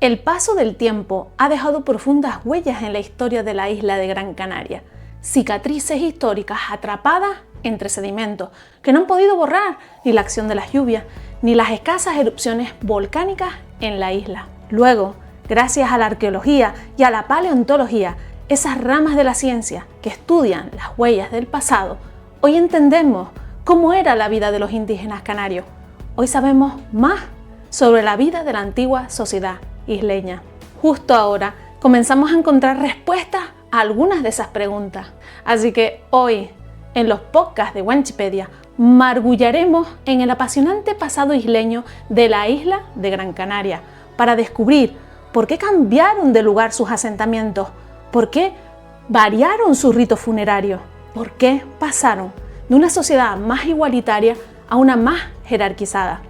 El paso del tiempo ha dejado profundas huellas en la historia de la isla de Gran Canaria, cicatrices históricas atrapadas entre sedimentos que no han podido borrar ni la acción de las lluvias, ni las escasas erupciones volcánicas en la isla. Luego, gracias a la arqueología y a la paleontología, esas ramas de la ciencia que estudian las huellas del pasado, hoy entendemos cómo era la vida de los indígenas canarios. Hoy sabemos más sobre la vida de la antigua sociedad isleña. Justo ahora comenzamos a encontrar respuestas a algunas de esas preguntas. Así que hoy, en los podcasts de Wanchipedia, mergullaremos en el apasionante pasado isleño de la isla de Gran Canaria para descubrir por qué cambiaron de lugar sus asentamientos, por qué variaron sus ritos funerarios, por qué pasaron de una sociedad más igualitaria a una más jerarquizada.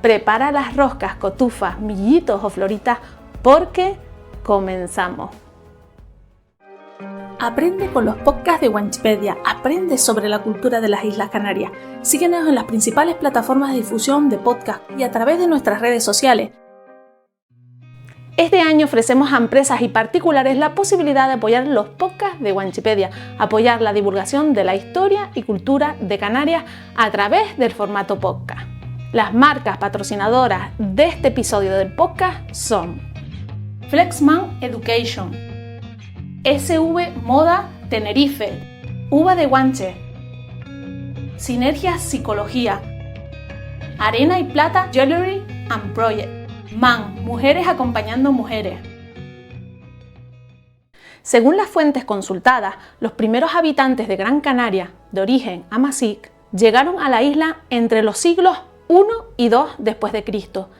Prepara las roscas, cotufas, millitos o floritas porque comenzamos. Aprende con los podcasts de Wanchipedia, aprende sobre la cultura de las Islas Canarias. Síguenos en las principales plataformas de difusión de podcast y a través de nuestras redes sociales. Este año ofrecemos a empresas y particulares la posibilidad de apoyar los podcasts de Wanchipedia, apoyar la divulgación de la historia y cultura de Canarias a través del formato podcast. Las marcas patrocinadoras de este episodio del podcast son Flexman Education, SV Moda Tenerife, Uva de Guanche, Sinergia Psicología, Arena y Plata Jewelry and Project, MAN, Mujeres Acompañando Mujeres. Según las fuentes consultadas, los primeros habitantes de Gran Canaria, de origen amazigh, llegaron a la isla entre los siglos 1 y 2 después de Cristo,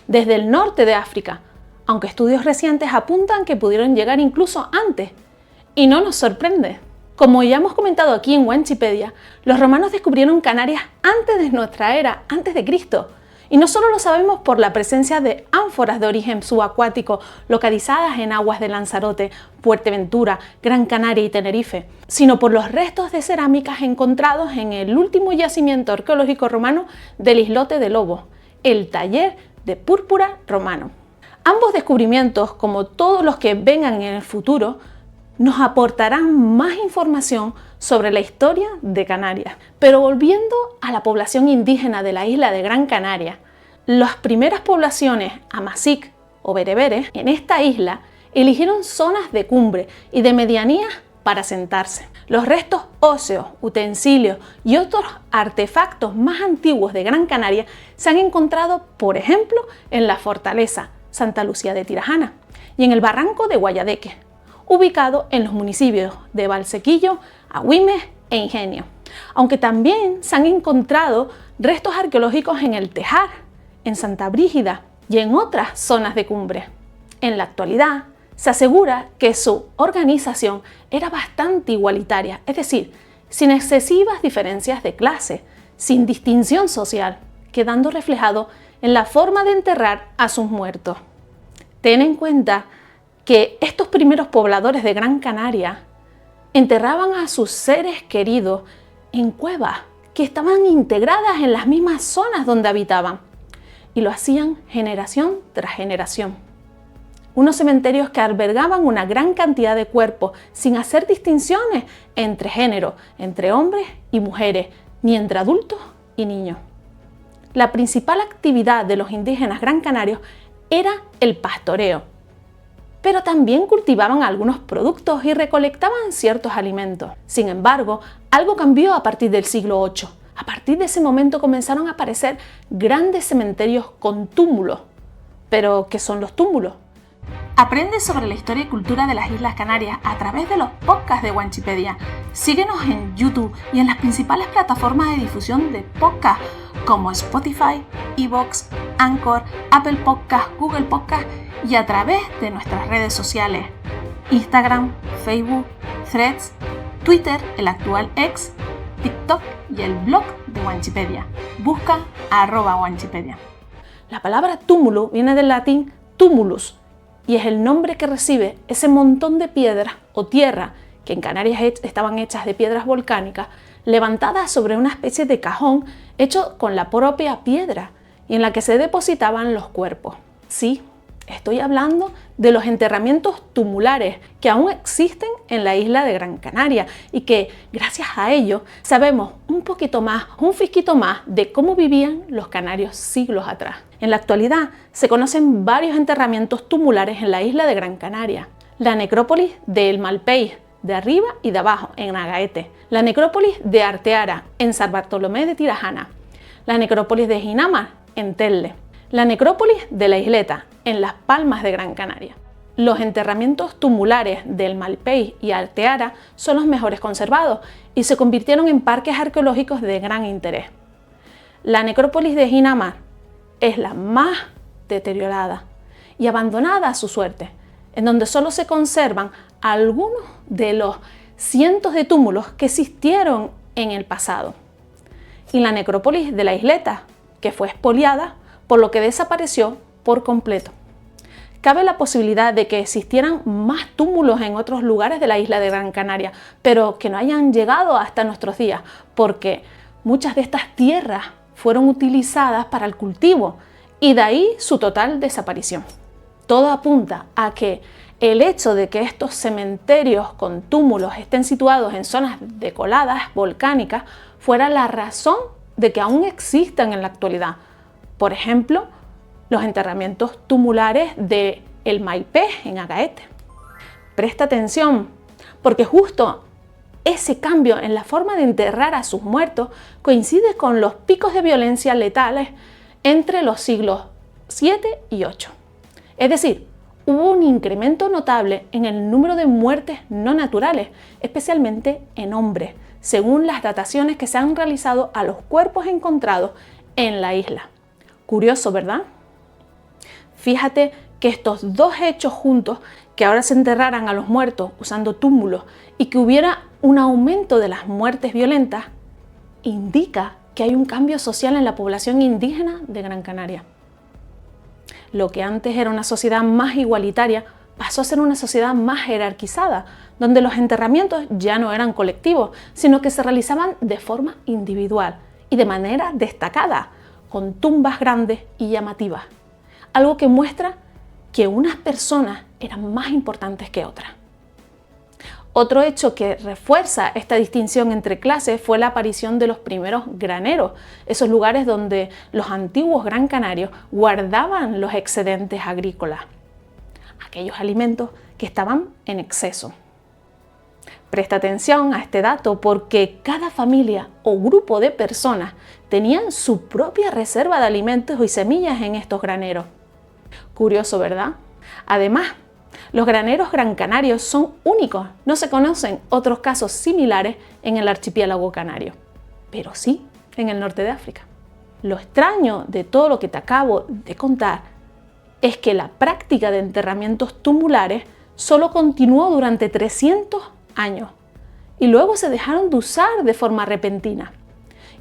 desde el norte de África, aunque estudios recientes apuntan que pudieron llegar incluso antes. Y no nos sorprende. Como ya hemos comentado aquí en Wanchipedia, los romanos descubrieron Canarias antes de nuestra era, antes de Cristo. Y no solo lo sabemos por la presencia de ánforas de origen subacuático localizadas en aguas de Lanzarote, Fuerteventura, Gran Canaria y Tenerife, sino por los restos de cerámicas encontrados en el último yacimiento arqueológico romano del islote de Lobos, el taller de púrpura romano. Ambos descubrimientos, como todos los que vengan en el futuro, nos aportarán más información sobre la historia de Canarias. Pero volviendo a la población indígena de la isla de Gran Canaria, las primeras poblaciones amazigh o bereberes en esta isla eligieron zonas de cumbre y de medianías para asentarse. Los restos óseos, utensilios y otros artefactos más antiguos de Gran Canaria se han encontrado, por ejemplo, en la fortaleza Santa Lucía de Tirajana y en el barranco de Guayadeque, ubicado en los municipios de Valsequillo, Agüimes e Ingenio. Aunque también se han encontrado restos arqueológicos en el Tejar, en Santa Brígida y en otras zonas de cumbre. En la actualidad, se asegura que su organización era bastante igualitaria, es decir, sin excesivas diferencias de clase, sin distinción social, quedando reflejado en la forma de enterrar a sus muertos. Ten en cuenta que estos primeros pobladores de Gran Canaria enterraban a sus seres queridos en cuevas que estaban integradas en las mismas zonas donde habitaban y lo hacían generación tras generación. Unos cementerios que albergaban una gran cantidad de cuerpos sin hacer distinciones entre género, entre hombres y mujeres, ni entre adultos y niños. La principal actividad de los indígenas gran canarios era el pastoreo, pero también cultivaban algunos productos y recolectaban ciertos alimentos. Sin embargo, algo cambió a partir del siglo VIII. A partir de ese momento comenzaron a aparecer grandes cementerios con túmulos. ¿Pero qué son los túmulos? Aprende sobre la historia y cultura de las Islas Canarias a través de los podcasts de Wanchipedia. Síguenos en YouTube y en las principales plataformas de difusión de podcast como Spotify, iVoox, Anchor, Apple Podcast, Google Podcast y a través de nuestras redes sociales, Instagram, Facebook, Threads, Twitter, el actual X, TikTok y el blog de Wanchipedia. Busca @Wanchipedia. La palabra túmulo viene del latín tumulus y es el nombre que recibe ese montón de piedras o tierra que en Canarias estaban hechas de piedras volcánicas, levantadas sobre una especie de cajón hecho con la propia piedra y en la que se depositaban los cuerpos. Sí, Estoy hablando de los enterramientos tumulares que aún existen en la isla de Gran Canaria y que gracias a ello sabemos un poquito más, un fisquito más de cómo vivían los canarios siglos atrás. En la actualidad se conocen varios enterramientos tumulares en la isla de Gran Canaria. La necrópolis de El Malpeix, de arriba y de abajo, en Agaete. La necrópolis de Arteara, en San Bartolomé de Tirajana. La necrópolis de Ginamar, en Telde. La necrópolis de La Isleta, en Las Palmas de Gran Canaria. Los enterramientos tumulares del Malpeix y Arteara son los mejores conservados y se convirtieron en parques arqueológicos de gran interés. La necrópolis de Ginamar es la más deteriorada y abandonada a su suerte, en donde solo se conservan algunos de los cientos de túmulos que existieron en el pasado. Y la necrópolis de La Isleta, que fue expoliada, por lo que desapareció por completo. Cabe la posibilidad de que existieran más túmulos en otros lugares de la isla de Gran Canaria, pero que no hayan llegado hasta nuestros días, porque muchas de estas tierras fueron utilizadas para el cultivo y de ahí su total desaparición. Todo apunta a que el hecho de que estos cementerios con túmulos estén situados en zonas decoladas, volcánicas, fuera la razón de que aún existan en la actualidad. Por ejemplo, los enterramientos tumulares de El Malpeix en Agaete. Presta atención, porque justo ese cambio en la forma de enterrar a sus muertos coincide con los picos de violencia letales entre los siglos 7 y 8. Es decir, hubo un incremento notable en el número de muertes no naturales, especialmente en hombres, según las dataciones que se han realizado a los cuerpos encontrados en la isla. Curioso, ¿verdad? Fíjate que estos dos hechos juntos, que ahora se enterraran a los muertos usando túmulos y que hubiera un aumento de las muertes violentas, indica que hay un cambio social en la población indígena de Gran Canaria. Lo que antes era una sociedad más igualitaria pasó a ser una sociedad más jerarquizada, donde los enterramientos ya no eran colectivos, sino que se realizaban de forma individual y de manera destacada, con tumbas grandes y llamativas, algo que muestra que unas personas eran más importantes que otras. Otro hecho que refuerza esta distinción entre clases fue la aparición de los primeros graneros, esos lugares donde los antiguos gran canarios guardaban los excedentes agrícolas, aquellos alimentos que estaban en exceso. Presta atención a este dato porque cada familia o grupo de personas tenían su propia reserva de alimentos y semillas en estos graneros. Curioso, ¿verdad? Además, los graneros gran canarios son únicos, no se conocen otros casos similares en el archipiélago canario, pero sí en el norte de África. Lo extraño de todo lo que te acabo de contar es que la práctica de enterramientos tumulares solo continuó durante 300 años y luego se dejaron de usar de forma repentina.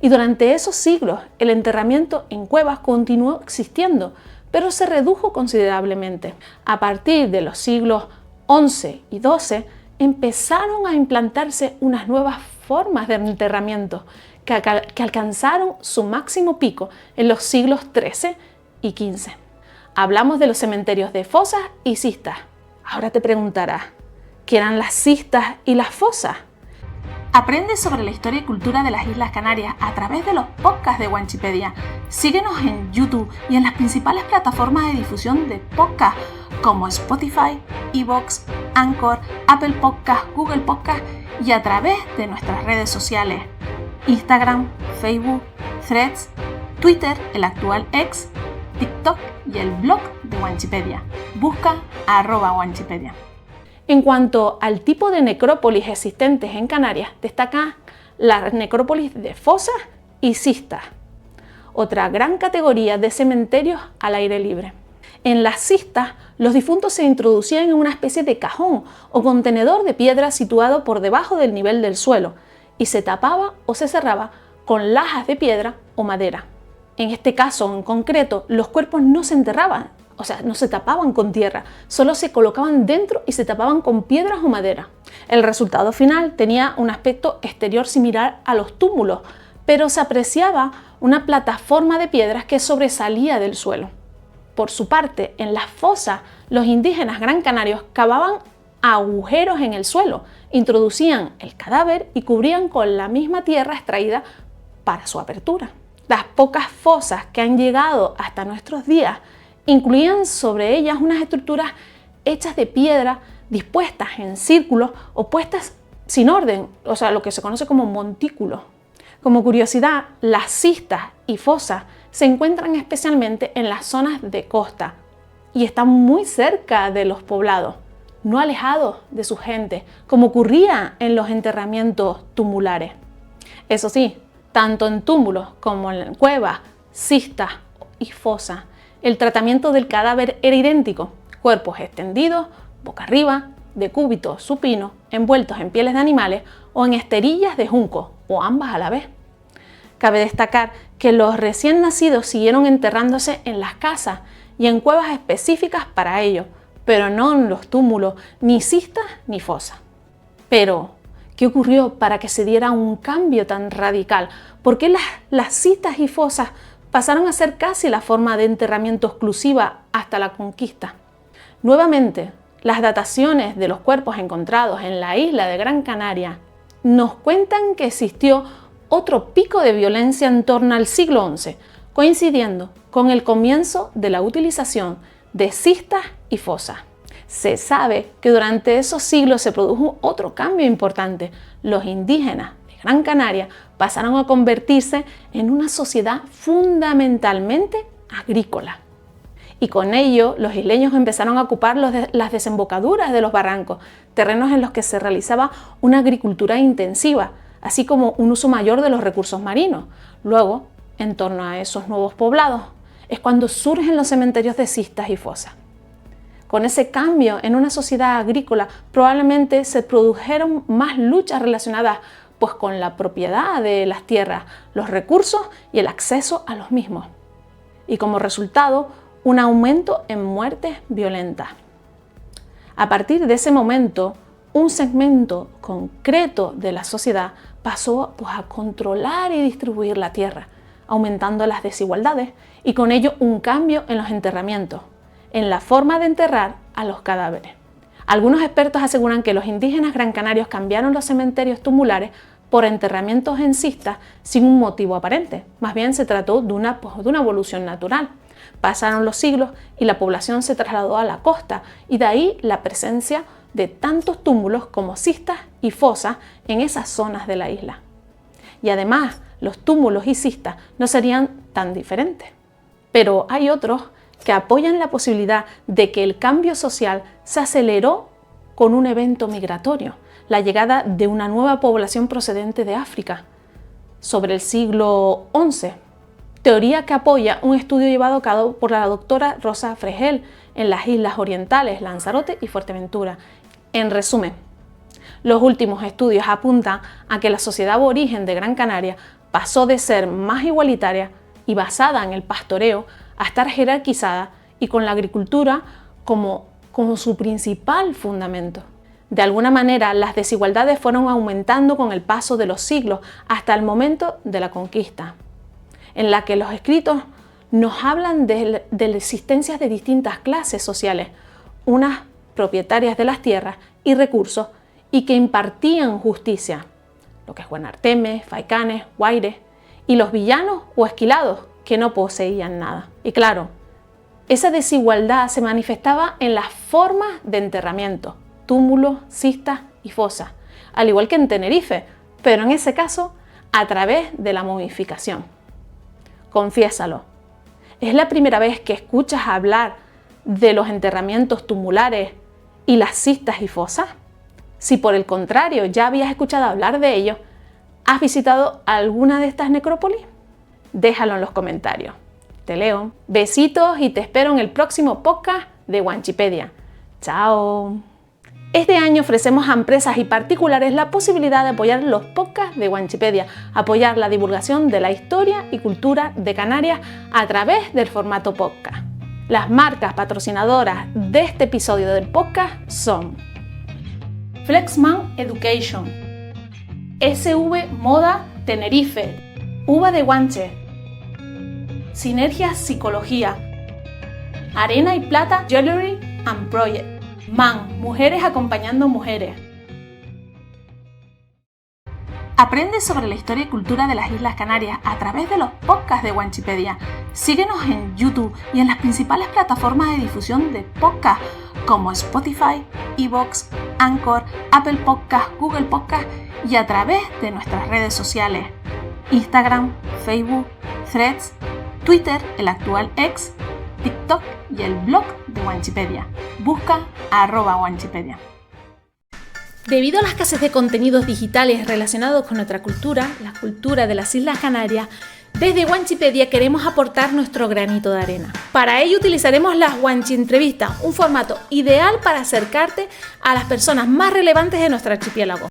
Y durante esos siglos el enterramiento en cuevas continuó existiendo, pero se redujo considerablemente. A partir de los siglos XI y XII empezaron a implantarse unas nuevas formas de enterramiento que alcanzaron su máximo pico en los siglos XIII y XV. Hablamos de los cementerios de fosas y cistas. Ahora te preguntarás, ¿qué eran las cistas y las fosas? Aprende sobre la historia y cultura de las Islas Canarias a través de los podcasts de Wanchipedia. Síguenos en YouTube y en las principales plataformas de difusión de podcasts como Spotify, iVoox, Anchor, Apple Podcasts, Google Podcasts y a través de nuestras redes sociales: Instagram, Facebook, Threads, Twitter, el actual X, TikTok y el blog de Wanchipedia. Busca @Wanchipedia. En cuanto al tipo de necrópolis existentes en Canarias, destaca la necrópolis de fosas y cistas, otra gran categoría de cementerios al aire libre. En las cistas, los difuntos se introducían en una especie de cajón o contenedor de piedra situado por debajo del nivel del suelo y se tapaba o se cerraba con lajas de piedra o madera. En este caso en concreto, los cuerpos no se enterraban, o sea, no se tapaban con tierra, solo se colocaban dentro y se tapaban con piedras o madera. El resultado final tenía un aspecto exterior similar a los túmulos, pero se apreciaba una plataforma de piedras que sobresalía del suelo. Por su parte, en las fosas, los indígenas gran canarios cavaban agujeros en el suelo, introducían el cadáver y cubrían con la misma tierra extraída para su apertura. Las pocas fosas que han llegado hasta nuestros días incluían sobre ellas unas estructuras hechas de piedra, dispuestas en círculos o puestas sin orden, o sea, lo que se conoce como montículos. Como curiosidad, las cistas y fosas se encuentran especialmente en las zonas de costa y están muy cerca de los poblados, no alejados de su gente, como ocurría en los enterramientos tumulares. Eso sí, tanto en túmulos como en cuevas, cistas y fosas, el tratamiento del cadáver era idéntico: cuerpos extendidos, boca arriba, decúbito supino, envueltos en pieles de animales o en esterillas de junco, o ambas a la vez. Cabe destacar que los recién nacidos siguieron enterrándose en las casas y en cuevas específicas para ello, pero no en los túmulos, ni cistas ni fosas. Pero, ¿qué ocurrió para que se diera un cambio tan radical? ¿Por qué las cistas y fosas pasaron a ser casi la forma de enterramiento exclusiva hasta la conquista? Nuevamente, las dataciones de los cuerpos encontrados en la isla de Gran Canaria nos cuentan que existió otro pico de violencia en torno al siglo XI, coincidiendo con el comienzo de la utilización de cistas y fosas. Se sabe que durante esos siglos se produjo otro cambio importante. Los indígenas de Gran Canaria pasaron a convertirse en una sociedad fundamentalmente agrícola. Y con ello los isleños empezaron a ocupar las desembocaduras de los barrancos, terrenos en los que se realizaba una agricultura intensiva, así como un uso mayor de los recursos marinos. Luego, en torno a esos nuevos poblados, es cuando surgen los cementerios de cistas y fosas. Con ese cambio en una sociedad agrícola probablemente se produjeron más luchas relacionadas pues con la propiedad de las tierras, los recursos y el acceso a los mismos. Y como resultado, un aumento en muertes violentas. A partir de ese momento, un segmento concreto de la sociedad pasó a controlar y distribuir la tierra, aumentando las desigualdades y con ello un cambio en los enterramientos, en la forma de enterrar a los cadáveres. Algunos expertos aseguran que los indígenas gran canarios cambiaron los cementerios tumulares por enterramientos en cistas sin un motivo aparente. Más bien se trató de una evolución natural. Pasaron los siglos y la población se trasladó a la costa y de ahí la presencia de tantos túmulos como cistas y fosas en esas zonas de la isla. Y además, los túmulos y cistas no serían tan diferentes. Pero hay otros que apoyan la posibilidad de que el cambio social se aceleró con un evento migratorio, la llegada de una nueva población procedente de África, sobre el siglo XI. Teoría que apoya un estudio llevado a cabo por la doctora Rosa Fregel en las Islas Orientales, Lanzarote y Fuerteventura. En resumen, los últimos estudios apuntan a que la sociedad aborigen de Gran Canaria pasó de ser más igualitaria y basada en el pastoreo a estar jerarquizada y con la agricultura como su principal fundamento. De alguna manera, las desigualdades fueron aumentando con el paso de los siglos hasta el momento de la conquista, en la que los escritos nos hablan de la existencia de distintas clases sociales, unas propietarias de las tierras y recursos y que impartían justicia, lo que es guanartemes, faicanes, guaires, y los villanos o esquilados que no poseían nada. Y claro, esa desigualdad se manifestaba en las formas de enterramiento, túmulos, cistas y fosas, al igual que en Tenerife, pero en ese caso a través de la momificación. Confiésalo, ¿es la primera vez que escuchas hablar de los enterramientos tumulares y las cistas y fosas? Si por el contrario ya habías escuchado hablar de ellos, ¿has visitado alguna de estas necrópolis? Déjalo en los comentarios. Te leo. Besitos y te espero en el próximo podcast de Wanchipedia. ¡Chao! Este año ofrecemos a empresas y particulares la posibilidad de apoyar los podcasts de Wanchipedia, apoyar la divulgación de la historia y cultura de Canarias a través del formato podcast. Las marcas patrocinadoras de este episodio del podcast son Flexman Education, SV Moda Tenerife, Uva de Guanche, Sinergia Psicología, Arena y Plata Jewelry and Project. MAN, mujeres acompañando mujeres. Aprende sobre la historia y cultura de las Islas Canarias a través de los podcasts de Wanchipedia. Síguenos en YouTube y en las principales plataformas de difusión de podcast como Spotify, iVoox, Anchor, Apple Podcast, Google Podcast y a través de nuestras redes sociales: Instagram, Facebook, Threads, Twitter, el actual X, TikTok y el blog de Wanchipedia. Busca @Wanchipedia. Debido a la escasez de contenidos digitales relacionados con nuestra cultura, la cultura de las Islas Canarias, desde Wanchipedia queremos aportar nuestro granito de arena. Para ello utilizaremos las Wanchi Entrevistas, un formato ideal para acercarte a las personas más relevantes de nuestro archipiélago.